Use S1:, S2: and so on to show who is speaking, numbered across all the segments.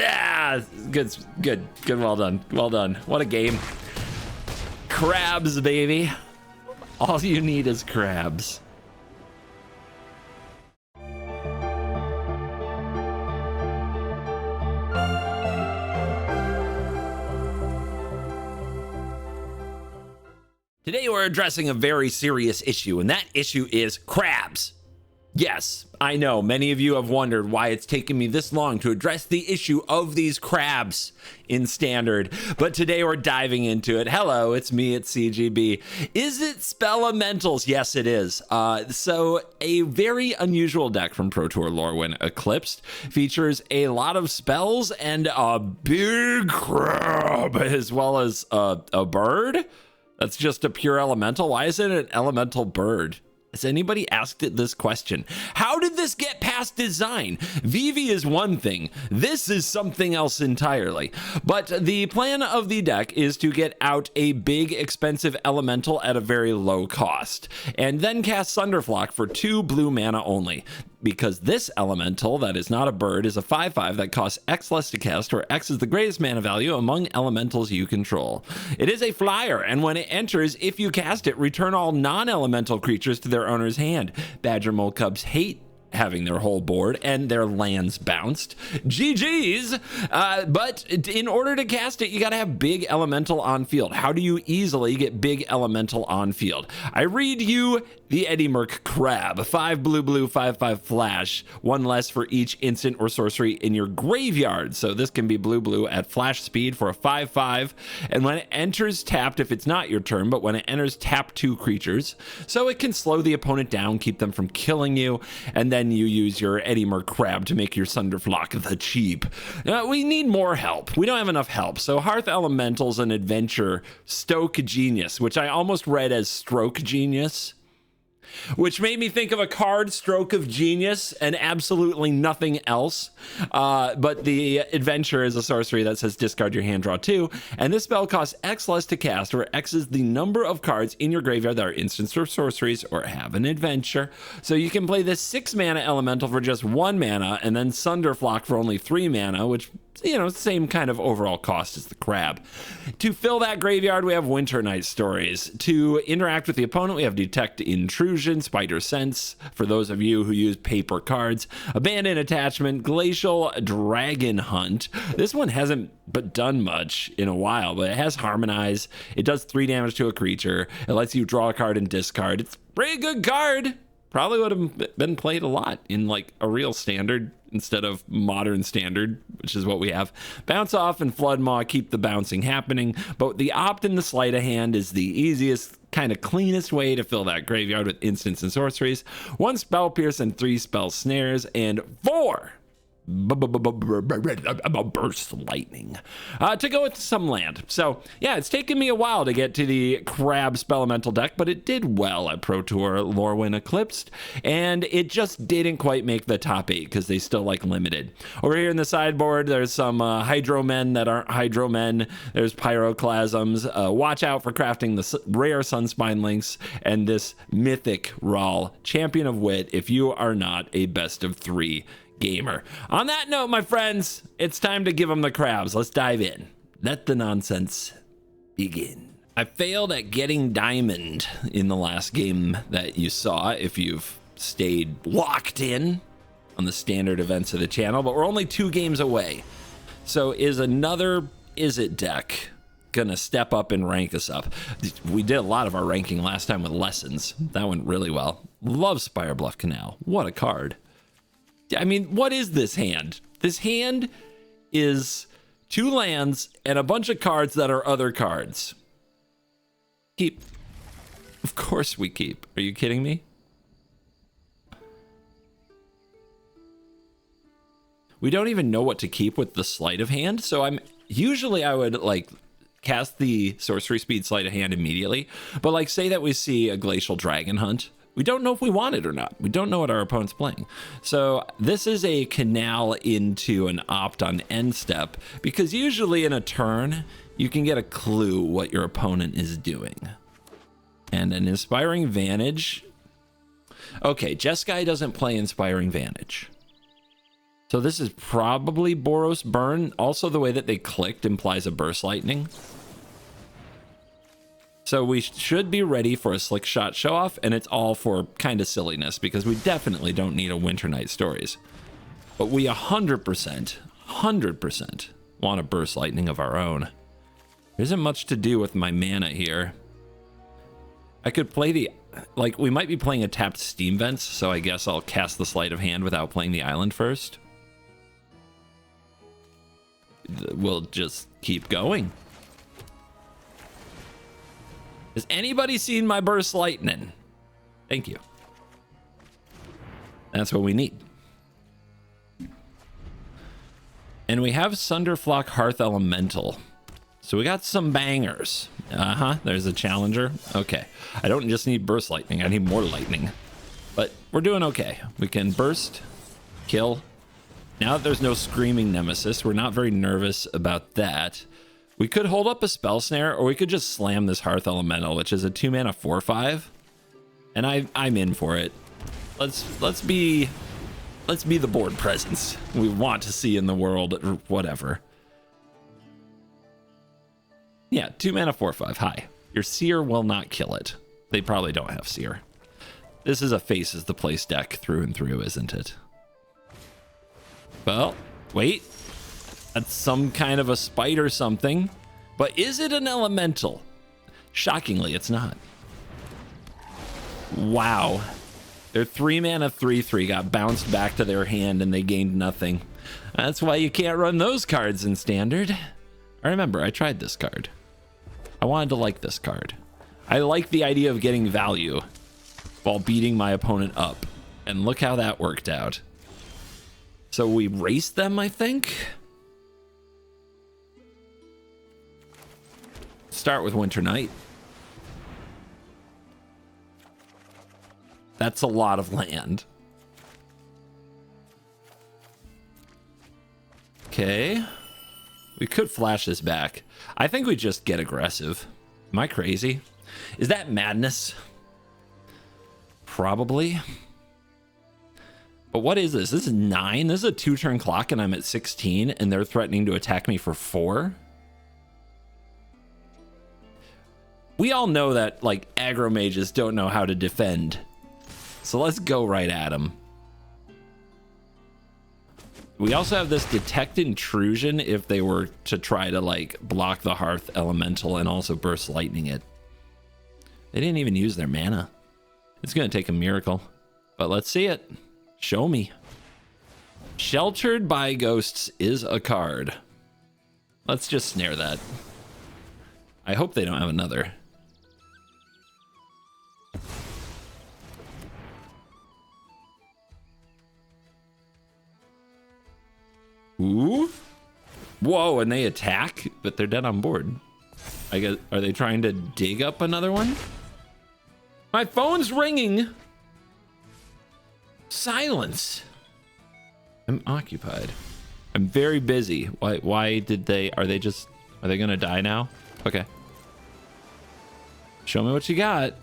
S1: Yeah, good. Well done. What a game. Crabs, baby. All you need is crabs. Today we're addressing a very serious issue, and that issue is crabs. Yes, I know many of you have wondered why it's taken me this long to address the issue of these crabs in Standard, but today we're diving into it. Hello, it's me at CGB. Is it Spellementals? Yes, it is. So a very unusual deck from Pro Tour Lorwyn Eclipsed features a lot of spells and a big crab, as well as a bird. That's just a pure elemental. Why is it an elemental bird? Has anybody asked it this question? How did this get past design? Vivi is one thing. This is something else entirely. But the plan of the deck is to get out a big, expensive elemental at a very low cost, and then cast Sunderflock for 2 blue mana only. Because this elemental that is not a bird is a 5/5 that costs X less to cast, where X is the greatest mana value among elementals you control. It is a flyer, and when it enters, if you cast it, return all non-elemental creatures to their owner's hand. Badger Mole Cubs hate having their whole board and their lands bounced. GG's. But in order to cast it, you got to have big elemental on field. How do you easily get big elemental on field? I read you the Eddie Merc Crab. 5 blue, 5/5 flash. 1 less for each instant or sorcery in your graveyard. So this can be blue at flash speed for a 5/5. And when it enters tapped, if it's not your turn, but when it enters, tap 2 creatures. So it can slow the opponent down, keep them from killing you, and then you use your Eddie Merc Crab to make your Sunderflock the cheap. We need more help. We don't have enough help. So Hearth Elementals and Adventure Stoke Genius, which I almost read as Stroke Genius, which made me think of a card, Stroke of Genius, and absolutely nothing else. But the Adventure is a sorcery that says discard your hand, draw 2, and this spell costs X less to cast, where X is the number of cards in your graveyard that are instants or sorceries or have an adventure. So you can play this 6 mana elemental for just 1 mana, and then Sunderflock for only 3 mana, which, you know, same kind of overall cost as the crab. To fill that graveyard, we have Winter Night Stories. To interact with the opponent, we have Detect Intrusion, Spider Sense, for those of you who use paper cards, Abandon Attachment, Glacial Dragon Hunt. This one hasn't done much in a while, but it has Harmonize. It does 3 damage to a creature. It lets you draw a card and discard. It's a pretty good card. Probably would have been played a lot in like a real Standard instead of modern Standard, which is what we have. Bounce Off and Flood Maw keep the bouncing happening, but the Opt and the Sleight of Hand is the easiest, kind of cleanest way to fill that graveyard with instants and sorceries. 1 Spell Pierce and 3 Spell Snares and 4 burst lightning to go with some land. So yeah, it's taken me a while to get to the crab spelemental deck, but it did well at Pro Tour Lorwyn Eclipsed, and it just didn't quite make the top 8 because they still like limited. Over here in the sideboard, there's some hydromen that aren't hydromen. There's pyroclasms. Watch out for crafting the rare Sunspine Links and this mythic Rawl, Champion of Wit, if you are not a best of 3 gamer. On that note, my friends, it's time to give them the crabs. Let's dive in. Let the nonsense begin. I failed at getting diamond in the last game that you saw, if you've stayed locked in on the standard events of the channel, but we're only 2 games away. So is another Izzet deck gonna step up and rank us up? We did a lot of our ranking last time with Lessons. That went really well. Love Spirebluff Canal. What a card. I mean, what is this hand? This hand is 2 lands and a bunch of cards that are other cards. Keep. Of course we keep. Are you kidding me? We don't even know what to keep with the Sleight of Hand, so usually I would like cast the sorcery speed Sleight of Hand immediately, but like say that we see a Glacial Dragon Hunt. We don't know if we want it or not. We don't know what our opponent's playing. So this is a canal into an Opt on end step, because usually in a turn, you can get a clue what your opponent is doing. And an Inspiring Vantage. Okay, Jeskai doesn't play Inspiring Vantage. So this is probably Boros Burn. Also, the way that they clicked implies a Burst Lightning. So we should be ready for a Slick Shot show off, and it's all for kind of silliness because we definitely don't need a Winter Night Stories. But we 100% want a Burst Lightning of our own. There isn't much to do with my mana here. I could play the... Like, we might be playing a tapped Steam Vents, so I guess I'll cast the Sleight of Hand without playing the island first. We'll just keep going. Has anybody seen my Burst Lightning? Thank you. That's what we need. And we have Sunderflock Hearth Elemental. So we got some bangers. There's a challenger. Okay. I don't just need Burst Lightning. I need more lightning. But we're doing okay. We can burst, kill. Now that there's no Screaming Nemesis, we're not very nervous about that. We could hold up a Spell Snare, or we could just slam this Hearth Elemental, which is a 2-mana 4/5. And I'm in for it. Let's be the board presence we want to see in the world, or whatever. Yeah, 2-mana 4/5. Hi. Your Seer will not kill it. They probably don't have Seer. This is a Faces the Place deck through and through, isn't it? Well, wait. That's some kind of a spite or something. But is it an elemental? Shockingly, it's not. Wow. Their 3-mana 3/3 got bounced back to their hand and they gained nothing. That's why you can't run those cards in Standard. I remember, I tried this card. I wanted to like this card. I like the idea of getting value while beating my opponent up. And look how that worked out. So we raced them, I think. Start with Winter Night. That's a lot of land. Okay. We could flash this back. I think we just get aggressive. Am I crazy? Is that madness? Probably. But what is this? This is 9. This is a 2-turn clock and I'm at 16 and they're threatening to attack me for 4. We all know that, like, aggro mages don't know how to defend. So let's go right at them. We also have this Detect Intrusion if they were to try to, like, block the Hearth Elemental and also Burst Lightning it. They didn't even use their mana. It's going to take a miracle. But let's see it. Show me. Sheltered by Ghosts is a card. Let's just snare that. I hope they don't have another. Ooh. Whoa, and they attack, but they're dead on board. I guess, are they trying to dig up another one? My phone's ringing. Silence. I'm occupied. I'm very busy. Why did they, are they gonna die now? Okay. Show me what you got.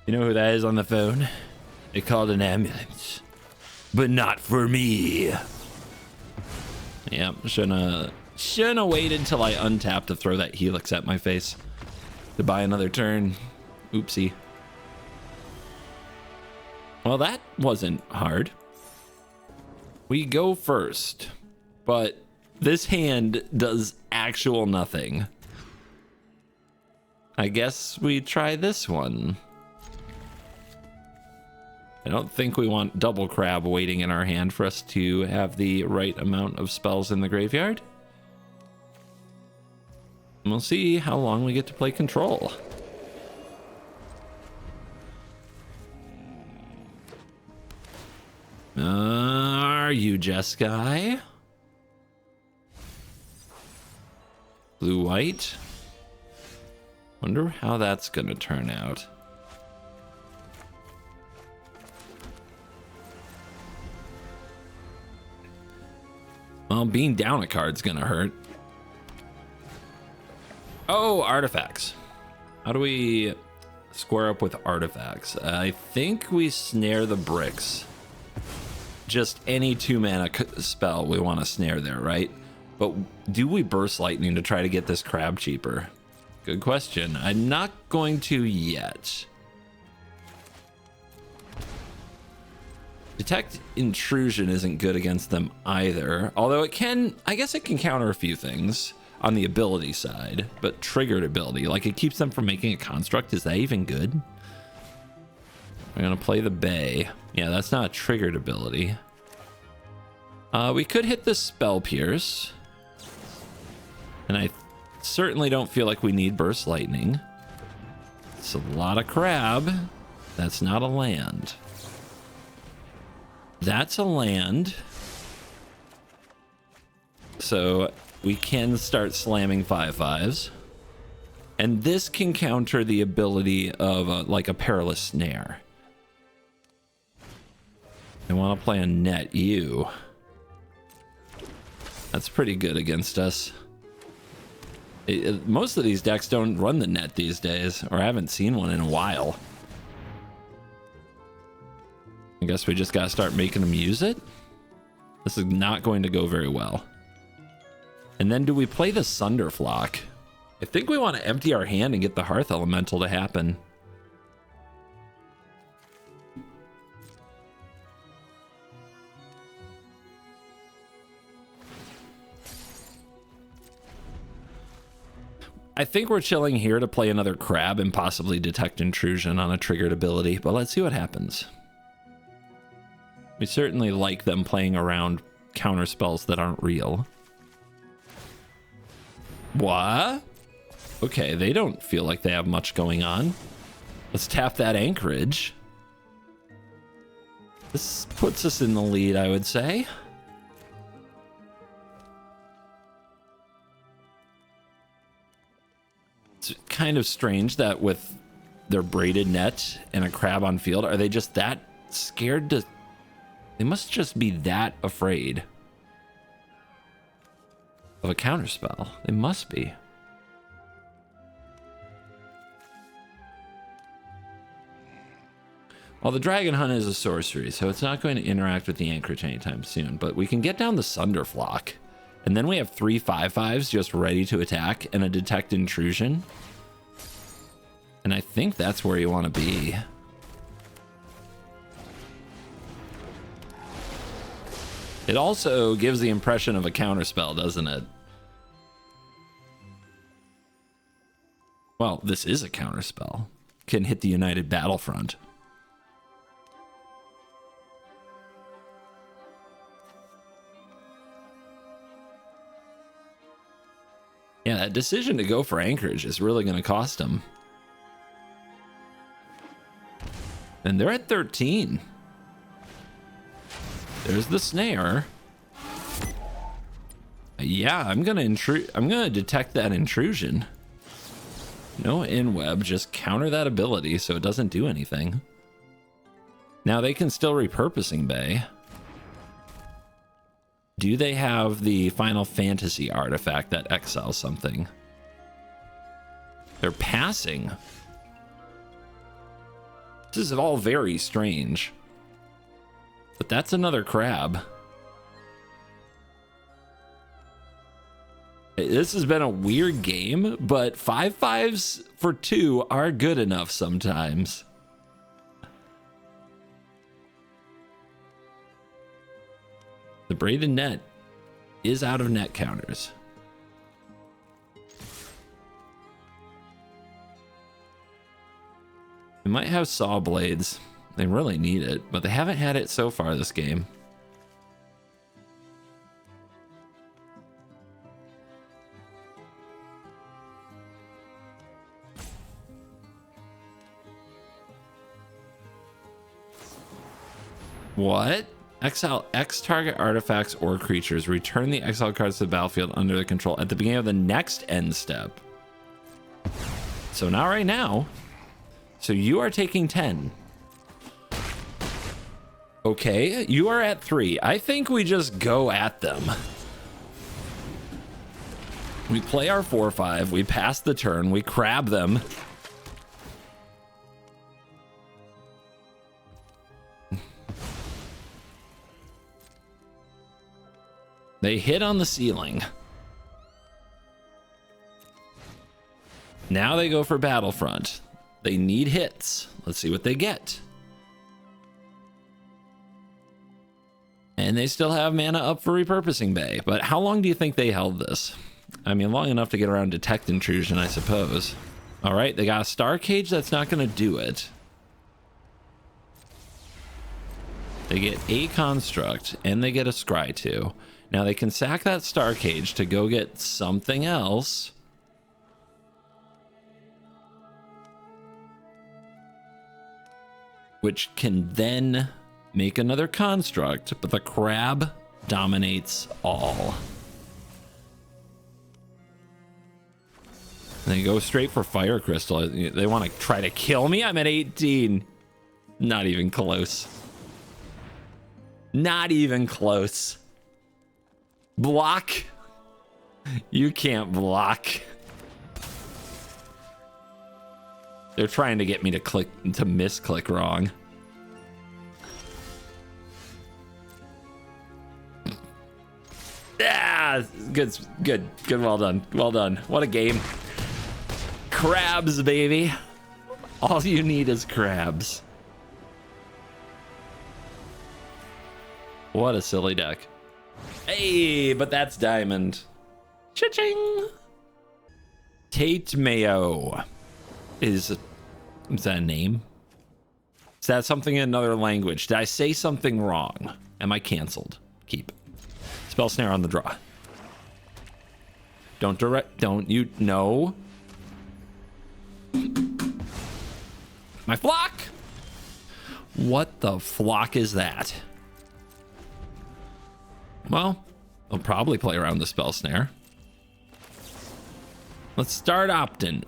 S1: You know who that is on the phone? They called an ambulance. But not for me. Yeah, shouldn't have waited till I untapped to throw that Helix at my face. To buy another turn. Oopsie. Well, that wasn't hard. We go first. But this hand does actual nothing. I guess we try this one. I don't think we want Double Crab waiting in our hand for us to have the right amount of spells in the graveyard. And we'll see how long we get to play Control. Are you Jeskai? Blue-white? Wonder how that's gonna turn out. Well, being down a card's gonna hurt. Oh, artifacts. How do we Square up with artifacts. I think we snare the bricks. Just any 2-mana spell we want to snare there, right? But do we burst lightning to try to get this crab cheaper? Good question. I'm not going to yet. Detect intrusion isn't good against them either. Although it can, I guess it can counter a few things on the ability side, but triggered ability, like it keeps them from making a construct. Is that even good? We're gonna play the Bay. Yeah, that's not a triggered ability. We could hit the Spell Pierce. And I certainly don't feel like we need Burst Lightning. It's a lot of crab. That's not a land. That's a land. So we can start slamming 5/5s. And this can counter the ability of like a Perilous Snare. I want to play a Net U. That's pretty good against us. Most of these decks don't run the net these days, or I haven't seen one in a while. I guess we just gotta start making them use it. This is not going to go very well. And then do we play the Sunderflock? I think we want to empty our hand and get the Hearth Elemental to happen. I think we're chilling here to play another crab and possibly detect intrusion on a triggered ability, but let's see what happens. We certainly like them playing around counter spells that aren't real. What? Okay, they don't feel like they have much going on. Let's tap that Anchorage. This puts us in the lead, I would say. It's kind of strange that with their braided net and a crab on field, are they just that scared to... They must just be that afraid of a counterspell. They must be. Well, the Dragon Hunt is a sorcery, so it's not going to interact with the Anchorage anytime soon, but we can get down the Sunderflock. And then we have 3 5/5s just ready to attack and a Detect Intrusion. And I think that's where you want to be. It also gives the impression of a counterspell, doesn't it? Well, this is a counterspell. Can hit the United Battlefront. Yeah, that decision to go for Anchorage is really going to cost them. And they're at 13. There's the snare. Yeah, I'm gonna detect that intrusion. No in-web, just counter that ability so it doesn't do anything. Now they can still repurposing Bay. Do they have the Final Fantasy artifact that exiles something? They're passing. This is all very strange. But that's another crab. This has been a weird game, but 5/5s for 2 are good enough sometimes. The braided net is out of net counters. They might have saw blades. They really need it, but they haven't had it so far this game. What? Exile X target artifacts or creatures. Return the exile cards to the battlefield under their control at the beginning of the next end step. So not right now. So you are taking 10. Okay, you are at 3. I think we just go at them. We play our 4/5. We pass the turn. We crab them. They hit on the ceiling. Now they go for Battlefront. They need hits. Let's see what they get. And they still have mana up for Repurposing Bay. But how long do you think they held this? I mean, long enough to get around Detect Intrusion, I suppose. All right, they got a Star Cage. That's not going to do it. They get a Construct, and they get a Scry 2. Now they can sack that Star Cage to go get something else. Which can then make another Construct, but the crab dominates all. They go straight for Fire Crystal. They want to try to kill me? I'm at 18. Not even close. Not even close. Block. You can't block. They're trying to get me to misclick wrong. Ah, good. Well done. What a game. Crabs, baby. All you need is crabs. What a silly deck. Hey, but that's diamond. Cha-ching. Tate Mayo. Is that a name? Is that something in another language? Did I say something wrong? Am I canceled? Keep. Spell Snare on the draw. Don't you know? My flock! What the flock is that? Well, I'll probably play around the Spell Snare. Let's start Optin.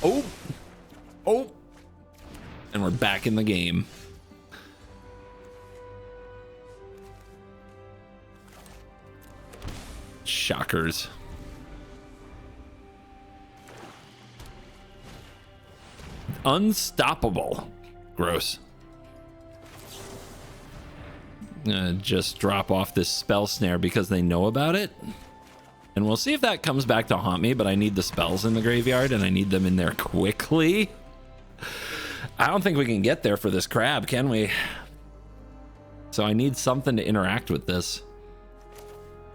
S1: Oh. And we're back in the game. Shockers. Unstoppable. Gross. I'm gonna just drop off this Spell Snare because they know about it. And we'll see if that comes back to haunt me, but I need the spells in the graveyard and I need them in there quickly. I don't think we can get there for this crab, can we? So I need something to interact with this.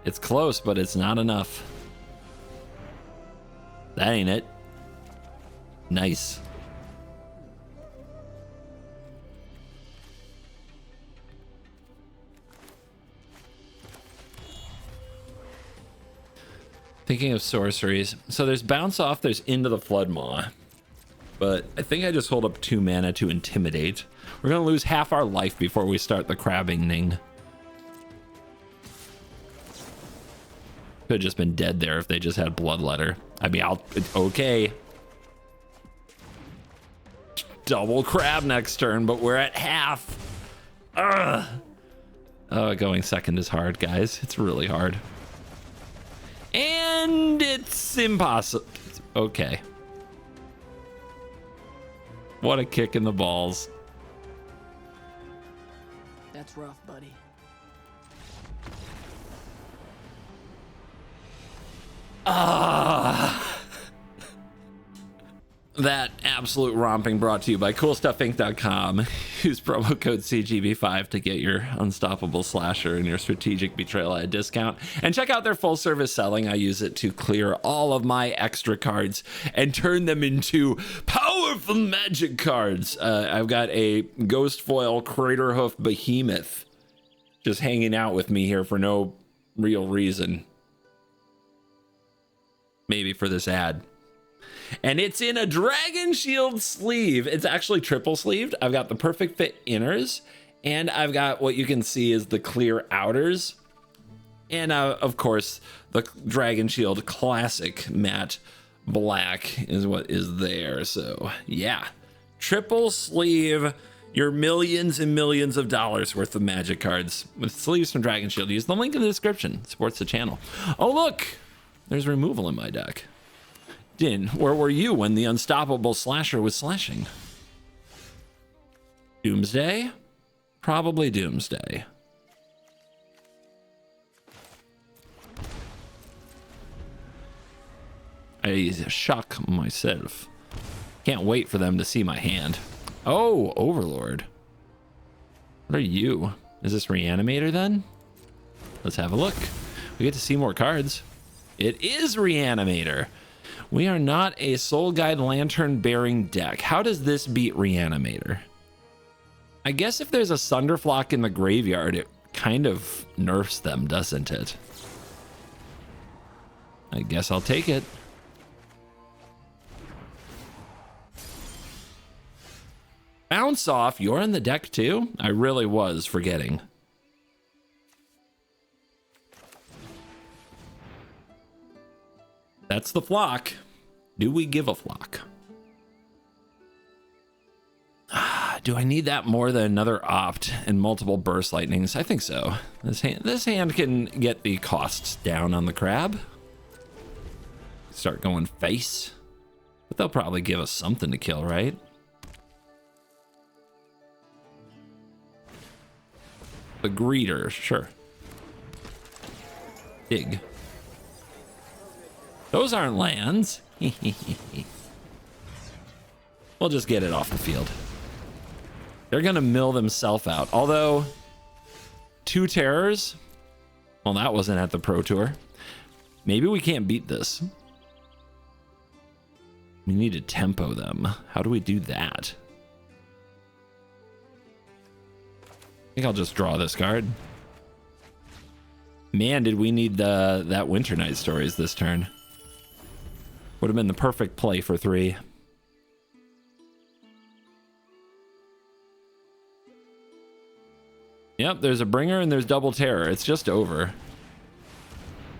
S1: It's close, but it's not enough. That ain't it. Nice. Thinking of sorceries. So there's Bounce Off, there's Into the Flood Maw. But I think I just hold up 2 mana to Intimidate. We're going to lose half our life before we start the crabbing. Could have just been dead there if they just had Bloodletter. I mean, okay. Double crab next turn, but we're at half. Ugh. Oh, going second is hard, guys. It's really hard. And it's impossible. Okay. What a kick in the balls.
S2: That's rough, buddy.
S1: That absolute romping brought to you by CoolStuffInc.com. Use promo code CGB5 to get your Unstoppable Slasher and your Strategic Betrayal at a discount. And check out their full service selling. I use it to clear all of my extra cards and turn them into powerful magic cards. I've got a Ghost Foil Craterhoof Behemoth just hanging out with me here for no real reason. Maybe for this ad. And it's in a Dragon Shield sleeve. It's actually triple sleeved. I've got the Perfect Fit inners, and I've got what you can see is the clear outers. And of course, the Dragon Shield Classic Matte Black is what is there. So yeah, triple sleeve your millions and millions of dollars worth of magic cards with sleeves from Dragon Shield. Use the link in the description. Supports the channel. Oh, look, there's removal in my deck. Din, where were you when the Unstoppable Slasher was slashing? Doomsday? Probably Doomsday. I shock myself. Can't wait for them to see my hand. Oh, Overlord. What are you? Is this Reanimator then? Let's have a look. We get to see more cards. It is Reanimator. We are not a Soul Guide Lantern bearing deck. How does this beat Reanimator? I guess if there's a Sunderflock in the graveyard, it kind of nerfs them, doesn't it? I guess I'll take it. Bounce Off, you're in the deck too? I really was forgetting. That's the flock. Do we give a flock? Do I need that more than another opt and multiple burst lightnings? I think so. This hand can get the costs down on the crab. Start going face. But they'll probably give us something to kill, right? The greeter, sure. Dig. Those aren't lands. We'll just get it off the field. They're gonna mill themselves out. Although, 2 terrors. Well, that wasn't at the Pro Tour. Maybe we can't beat this. We need to tempo them. How do we do that? I think I'll just draw this card. Man, did we need that Winter Night Stories this turn. Would have been the perfect play for 3. Yep, there's a bringer and there's double terror. It's just over.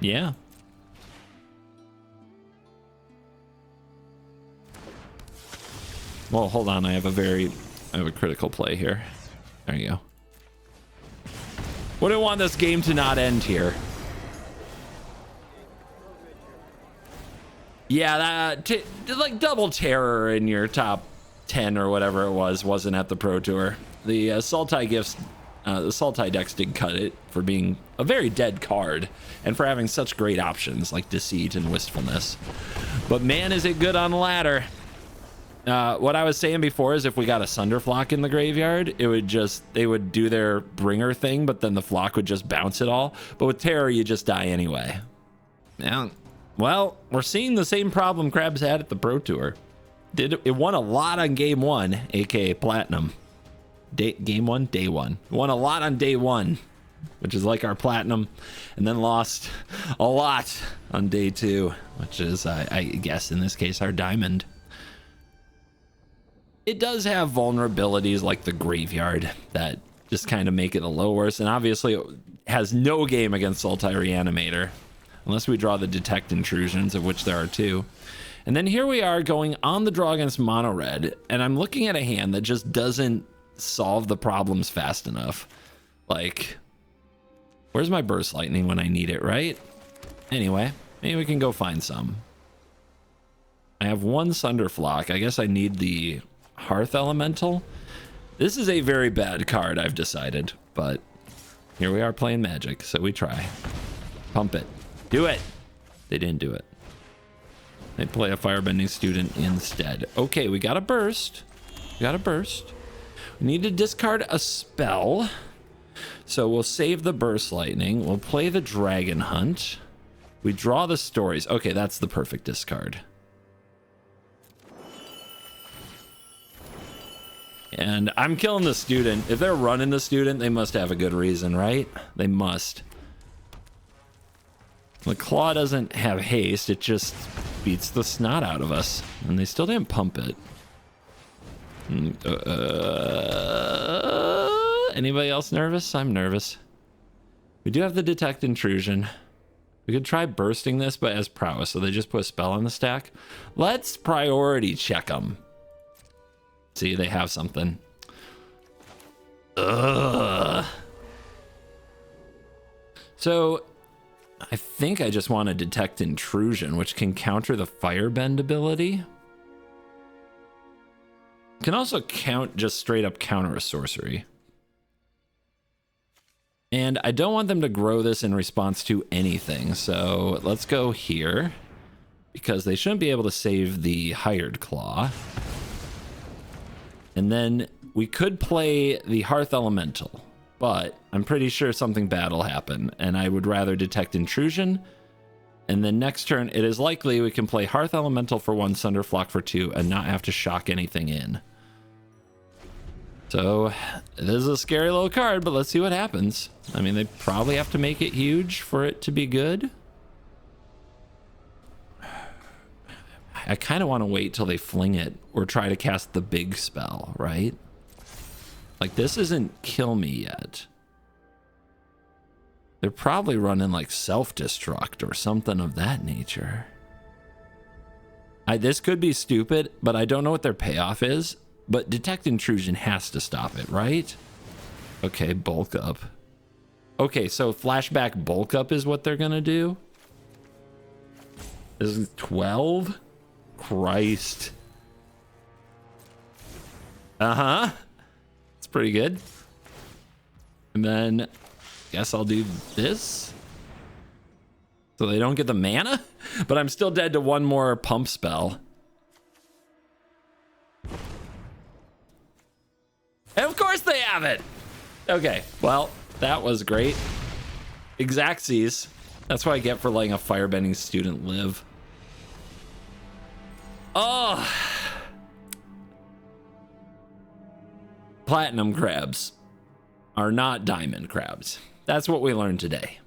S1: Yeah. Well, hold on. I have a critical play here. There you go. Wouldn't want this game to not end here. Yeah, like double terror in your top 10 or whatever it was wasn't at the Pro Tour. The Sultai gifts, the Sultai decks did cut it for being a very dead card and for having such great options like Deceit and Wistfulness. But man, is it good on the ladder. What I was saying before is if we got a Sunderflock in the graveyard, it would they would do their bringer thing, but then the flock would just bounce it all. But with terror, you just die anyway. Yeah. Well, we're seeing the same problem Crabs had at the Pro Tour. It won a lot on game 1, aka Platinum. Game 1, day 1. Won a lot on day 1, which is like our Platinum, and then lost a lot on day 2, which is, I guess in this case, our Diamond. It does have vulnerabilities like the graveyard that just kind of make it a little worse, and obviously it has no game against Sultai Reanimator. Unless we draw the Detect Intrusions, of which there are 2. And then here we are going on the draw against Mono Red, and I'm looking at a hand that just doesn't solve the problems fast enough. Like, where's my Burst Lightning when I need it, right? Anyway, maybe we can go find some. I have 1 Sunderflock. I guess I need the Hearth Elemental. This is a very bad card, I've decided, but here we are playing Magic, so we try. Pump it. Do it. They didn't do it. They play a Firebending Student instead. Okay, we got a burst. We got a burst. We need to discard a spell. So we'll save the Burst Lightning. We'll play the Dragon Hunt. We draw the Stories. Okay, that's the perfect discard. And I'm killing the student. If they're running the student, they must have a good reason, right? They must. The claw doesn't have haste, it just beats the snot out of us. And they still didn't pump it. Anybody else nervous? I'm nervous. We do have the Detect Intrusion. We could try bursting this, but as prowess, so they just put a spell on the stack. Let's priority check them. See, they have something. Ugh. So I think I just want to Detect Intrusion, which can counter the Firebend ability. Can also just straight up counter a sorcery. And I don't want them to grow this in response to anything, so let's go here. because they shouldn't be able to save the hired claw. And then we could play the Hearth Elemental, but I'm pretty sure something bad will happen, and I would rather detect intrusion. And then next turn, it is likely we can play Hearth Elemental for 1, Sunderflock for 2, and not have to shock anything in. So this is a scary little card, but let's see what happens. I mean, they probably have to make it huge for it to be good. I kind of want to wait till they fling it or try to cast the big spell, right? Like, this isn't kill me yet. They're probably running like self-destruct or something of that nature. This could be stupid, but I don't know what their payoff is. But detect intrusion has to stop it, right? Okay, bulk up. Okay, so flashback bulk up is what they're gonna do. This is 12? Christ. Uh-huh. It's pretty good. And then guess I'll do this. So they don't get the mana, but I'm still dead to 1 more pump spell. And of course they have it. Okay, well, that was great. Exactsies. That's what I get for letting a firebending student live. Oh. Platinum crabs are not diamond crabs. That's what we learned today.